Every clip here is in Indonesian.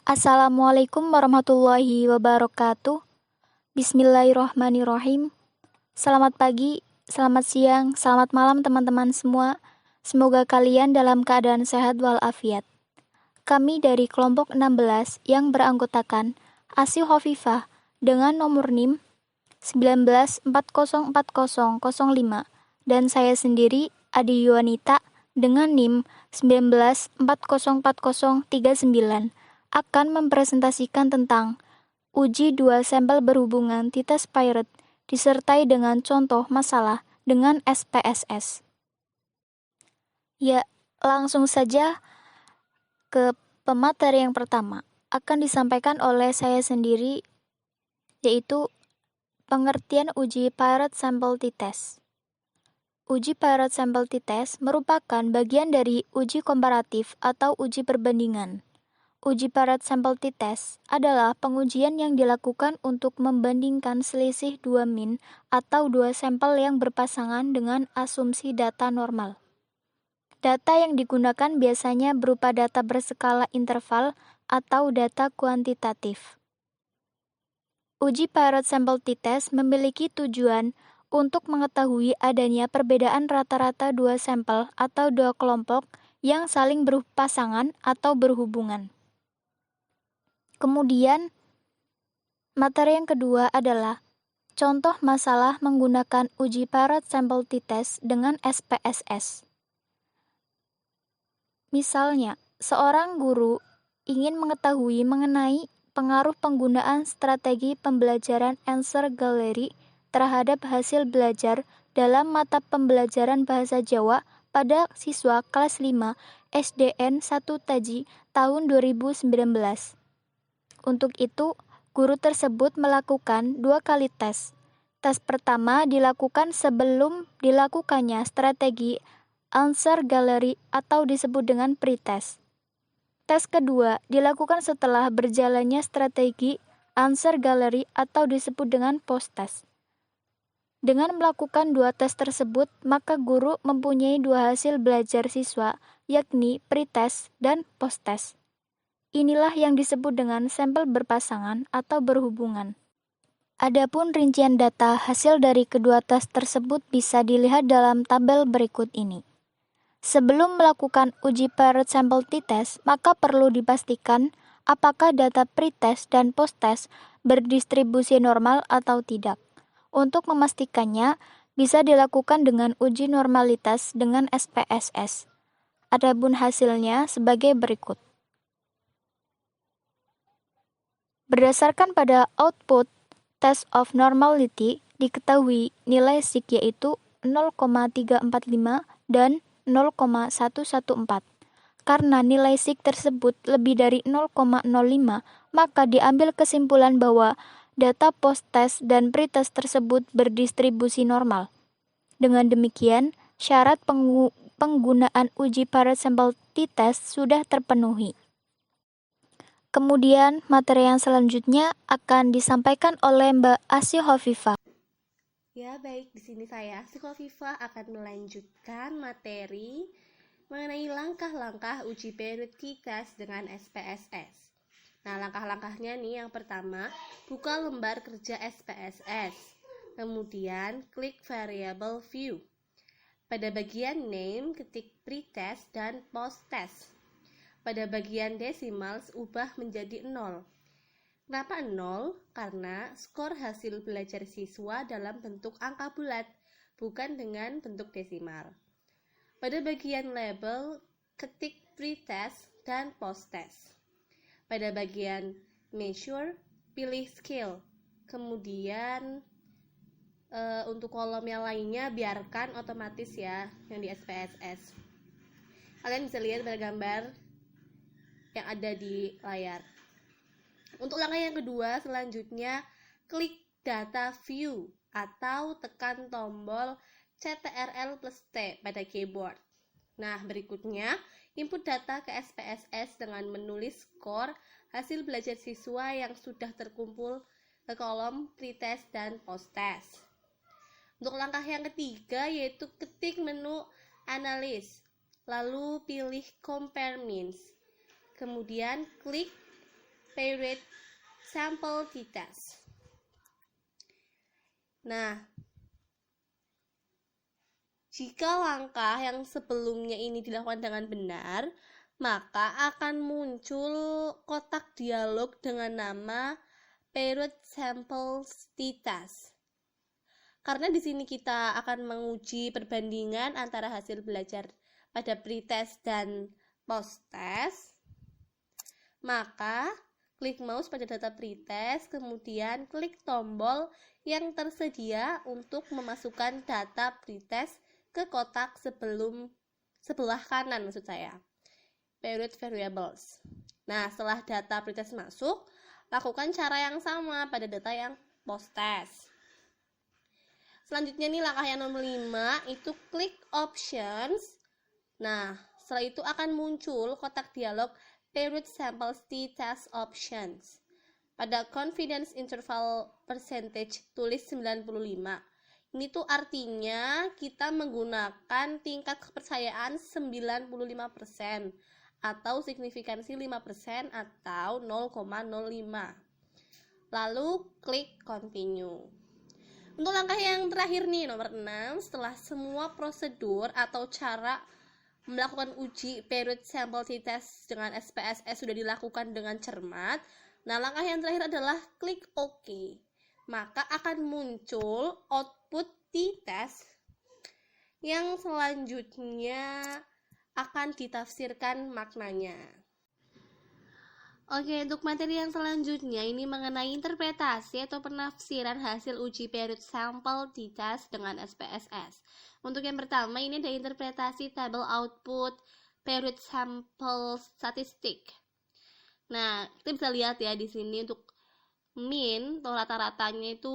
Assalamualaikum warahmatullahi wabarakatuh. Bismillahirrahmanirrahim. Selamat pagi, selamat siang, selamat malam teman-teman semua. Semoga kalian dalam keadaan sehat walafiat. Kami dari kelompok 16 yang beranggotakan Asy Khofifah dengan nomor NIM 19404005 dan saya sendiri Adi Yuwanita dengan NIM 19404039 akan mempresentasikan tentang uji dua sampel berhubungan Tita Spirit disertai dengan contoh masalah dengan SPSS. Ya, langsung saja ke pemateri yang pertama. Akan disampaikan oleh saya sendiri, yaitu pengertian uji Pirate Sample T-Test. Uji Pirate Sample T-Test merupakan bagian dari uji komparatif atau uji perbandingan. Uji Pirate Sample T-Test adalah pengujian yang dilakukan untuk membandingkan selisih dua mean atau dua sampel yang berpasangan dengan asumsi data normal. Data yang digunakan biasanya berupa data berskala interval atau data kuantitatif. Uji Pirate Sample T-Test memiliki tujuan untuk mengetahui adanya perbedaan rata-rata dua sampel atau dua kelompok yang saling berpasangan atau berhubungan. Kemudian, materi yang kedua adalah contoh masalah menggunakan uji Pirate Sample T-Test dengan SPSS. Misalnya, seorang guru ingin mengetahui mengenai pengaruh penggunaan strategi pembelajaran Answer Gallery terhadap hasil belajar dalam mata pembelajaran Bahasa Jawa pada siswa kelas 5 SDN 1 Taji tahun 2019. Untuk itu, guru tersebut melakukan 2 kali tes. Tes pertama dilakukan sebelum dilakukannya strategi Answer Gallery atau disebut dengan pretest. Tes kedua dilakukan setelah berjalannya strategi Answer Gallery atau disebut dengan post-test. Dengan melakukan 2 tes tersebut, maka guru mempunyai 2 hasil belajar siswa, yakni pretest dan post-test. Inilah yang disebut dengan sampel berpasangan atau berhubungan. Adapun rincian data hasil dari kedua tes tersebut bisa dilihat dalam tabel berikut ini. Sebelum melakukan uji Pirate Sample T-Test, maka perlu dipastikan apakah data pretest dan posttest berdistribusi normal atau tidak. Untuk memastikannya, bisa dilakukan dengan uji normalitas dengan SPSS. Adapun hasilnya sebagai berikut. Berdasarkan pada output test of normality, diketahui nilai SIG yaitu 0,345 dan 0,114. Karena nilai SIG tersebut lebih dari 0,05, maka diambil kesimpulan bahwa data post-test dan pre-test tersebut berdistribusi normal. Dengan demikian, syarat penggunaan uji Pirate Sample T-Test sudah terpenuhi. Kemudian, materi yang selanjutnya akan disampaikan oleh Mbak Asy Khofifah. Ya, baik, di sini saya Asy Khofifah akan melanjutkan materi mengenai langkah-langkah uji Pirate T-Test dengan SPSS. Nah, langkah-langkahnya nih, yang pertama, buka lembar kerja SPSS. Kemudian, klik variable view. Pada bagian name, ketik pretest dan posttest. Pada bagian decimals, ubah menjadi 0. Kenapa 0? Karena skor hasil belajar siswa dalam bentuk angka bulat, bukan dengan bentuk desimal. Pada bagian label, ketik pretest dan posttest. Pada bagian measure, pilih scale. Kemudian untuk kolom yang lainnya biarkan otomatis ya, yang di SPSS. Kalian bisa lihat pada gambar yang ada di layar. Untuk langkah yang kedua, selanjutnya klik data view atau tekan tombol CTRL+T pada keyboard. Nah, berikutnya input data ke SPSS dengan menulis skor hasil belajar siswa yang sudah terkumpul ke kolom pretest dan posttest. Untuk langkah yang ketiga, yaitu ketik menu analysis, lalu pilih compare means. Kemudian klik paired sample t-test. Nah, jika langkah yang sebelumnya ini dilakukan dengan benar, maka akan muncul kotak dialog dengan nama paired sample t-test. Karena di sini kita akan menguji perbandingan antara hasil belajar pada pretest dan posttest, maka klik mouse pada data pretest, kemudian klik tombol yang tersedia untuk memasukkan data pretest ke kotak sebelah kanan maksud saya, period variables. Nah, setelah data pretest masuk, lakukan cara yang sama pada data yang posttest. Selanjutnya nih langkah yang nomor 5 itu klik options. Nah, setelah itu akan muncul kotak dialog paired sample t-test options. Pada confidence interval percentage tulis 95. Ini tuh artinya kita menggunakan tingkat kepercayaan 95% atau signifikansi 5% atau 0,05. Lalu klik continue. Untuk langkah yang terakhir nih, nomor 6, setelah semua prosedur atau cara melakukan uji paired sample t-test dengan SPSS sudah dilakukan dengan cermat, nah langkah yang terakhir adalah klik OK. Maka akan muncul output t-test yang selanjutnya akan ditafsirkan maknanya. Oke, untuk materi yang selanjutnya ini mengenai interpretasi atau penafsiran hasil uji paired sample t-test dengan SPSS. Untuk yang pertama ini ada interpretasi tabel output paired sample statistik. Nah, kita bisa lihat ya di sini untuk mean atau rata-ratanya itu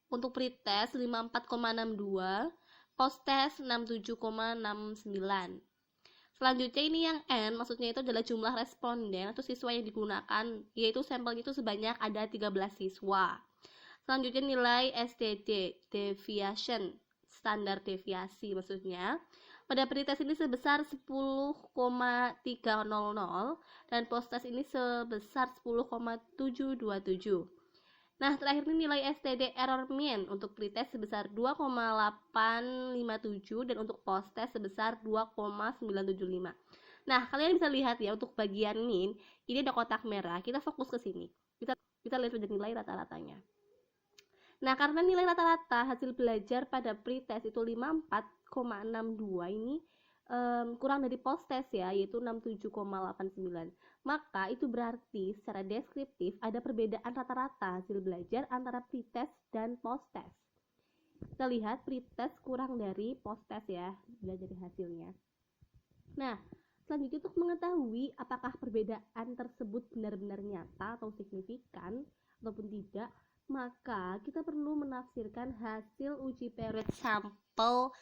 untuk pretest 54,62, posttest 67,69. Selanjutnya ini yang N, maksudnya itu adalah jumlah responden atau siswa yang digunakan, yaitu sampelnya itu sebanyak ada 13 siswa. Selanjutnya nilai STD, deviation, standar deviasi maksudnya. Pada pretest ini sebesar 10,300 dan posttest ini sebesar 10,727. Nah, terakhir ini nilai STD error mean untuk pretest sebesar 2,857 dan untuk posttest sebesar 2,975. Nah, kalian bisa lihat ya untuk bagian mean, ini ada kotak merah. Kita fokus ke sini. Kita lihat pada nilai rata-ratanya. Nah, karena nilai rata-rata hasil belajar pada pretest itu 54,62 ini kurang dari posttest ya, yaitu 67,89. Maka itu berarti secara deskriptif ada perbedaan rata-rata hasil belajar antara pretest dan posttest. Kita lihat pretest kurang dari posttest ya, belajar hasilnya. Nah, selanjutnya untuk mengetahui apakah perbedaan tersebut benar-benar nyata atau signifikan ataupun tidak, maka kita perlu menafsirkan hasil uji paired sample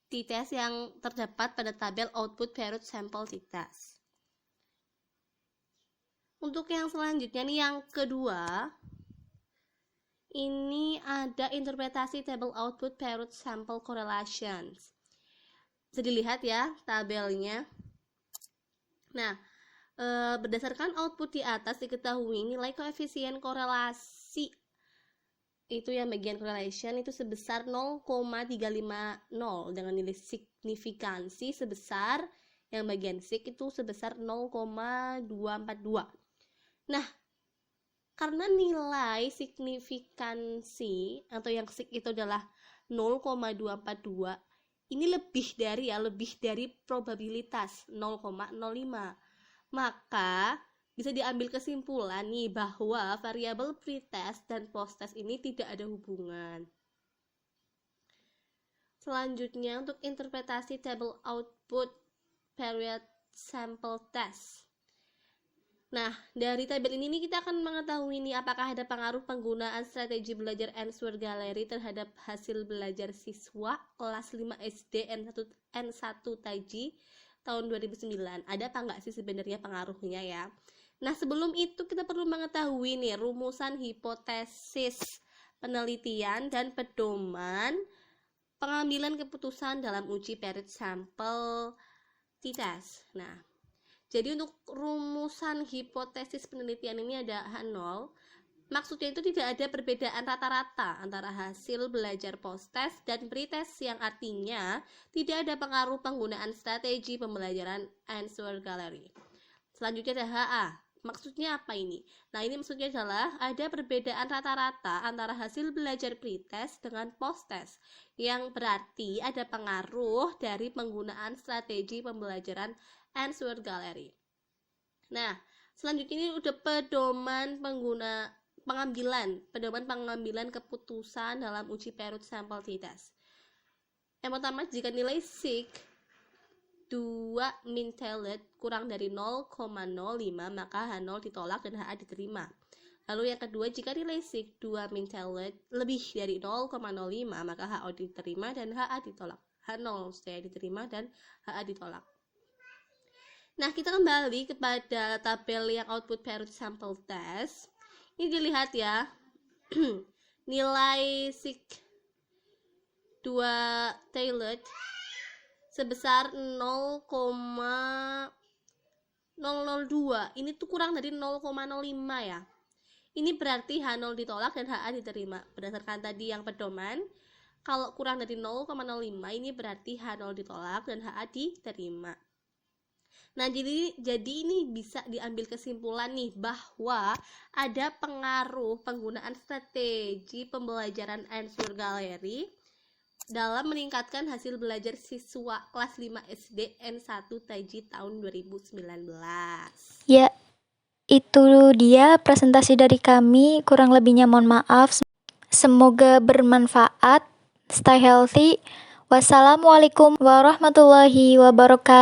t-test yang terdapat pada tabel output paired sample t-test. Untuk yang selanjutnya nih yang kedua, ini ada interpretasi table output paired sample correlations. Bisa dilihat ya tabelnya. Nah, berdasarkan output di atas diketahui nilai koefisien korelasi itu yang bagian correlation itu sebesar 0,350 dengan nilai signifikansi sebesar yang bagian sig itu sebesar 0,242. Nah, karena nilai signifikansi atau yang sig itu adalah 0,242, ini lebih dari probabilitas 0,05. Maka bisa diambil kesimpulan nih bahwa variabel pretest dan posttest ini tidak ada hubungan. Selanjutnya untuk interpretasi table output paired sample test. Nah, dari tabel ini nih kita akan mengetahui nih apakah ada pengaruh penggunaan strategi belajar Answer Gallery terhadap hasil belajar siswa kelas 5 SD N1 Taji tahun 2009. Ada apa enggak sih sebenarnya pengaruhnya ya? Nah, sebelum itu kita perlu mengetahui nih rumusan hipotesis penelitian dan pedoman pengambilan keputusan dalam uji paired sample t-test. Nah, Jadi untuk rumusan hipotesis penelitian ini ada H0. Maksudnya itu tidak ada perbedaan rata-rata antara hasil belajar post-test dan pre-test, yang artinya tidak ada pengaruh penggunaan strategi pembelajaran answer gallery. Selanjutnya ada HA. Maksudnya apa ini? Nah, ini maksudnya adalah ada perbedaan rata-rata antara hasil belajar pre-test dengan post-test, yang berarti ada pengaruh dari penggunaan strategi pembelajaran answer gallery. Nah, selanjutnya ini udah pedoman pengambilan keputusan dalam uji perut sampel t-test. Yang pertama, jika nilai sig 2 min tellet kurang dari 0,05 maka H0 ditolak dan HA diterima. Lalu yang kedua, jika nilai sig 2 min tellet lebih dari 0,05 maka HO diterima dan HA ditolak. H0 saya diterima dan HA ditolak. Nah, kita kembali kepada tabel yang output perut sampel test. Ini dilihat ya. Nilai sig 2 tellet sebesar 0,002. Ini tuh kurang dari 0,05 ya. Ini berarti H0 ditolak dan HA diterima. Berdasarkan tadi yang pedoman, kalau kurang dari 0,05 ini berarti H0 ditolak dan HA diterima. Nah, jadi ini bisa diambil kesimpulan nih bahwa ada pengaruh penggunaan strategi pembelajaran answer gallery dalam meningkatkan hasil belajar siswa kelas 5 SD N1 Taiji tahun 2019. Ya, itu dia presentasi dari kami. Kurang lebihnya mohon maaf. Semoga bermanfaat. Stay healthy. Wassalamualaikum warahmatullahi wabarakatuh.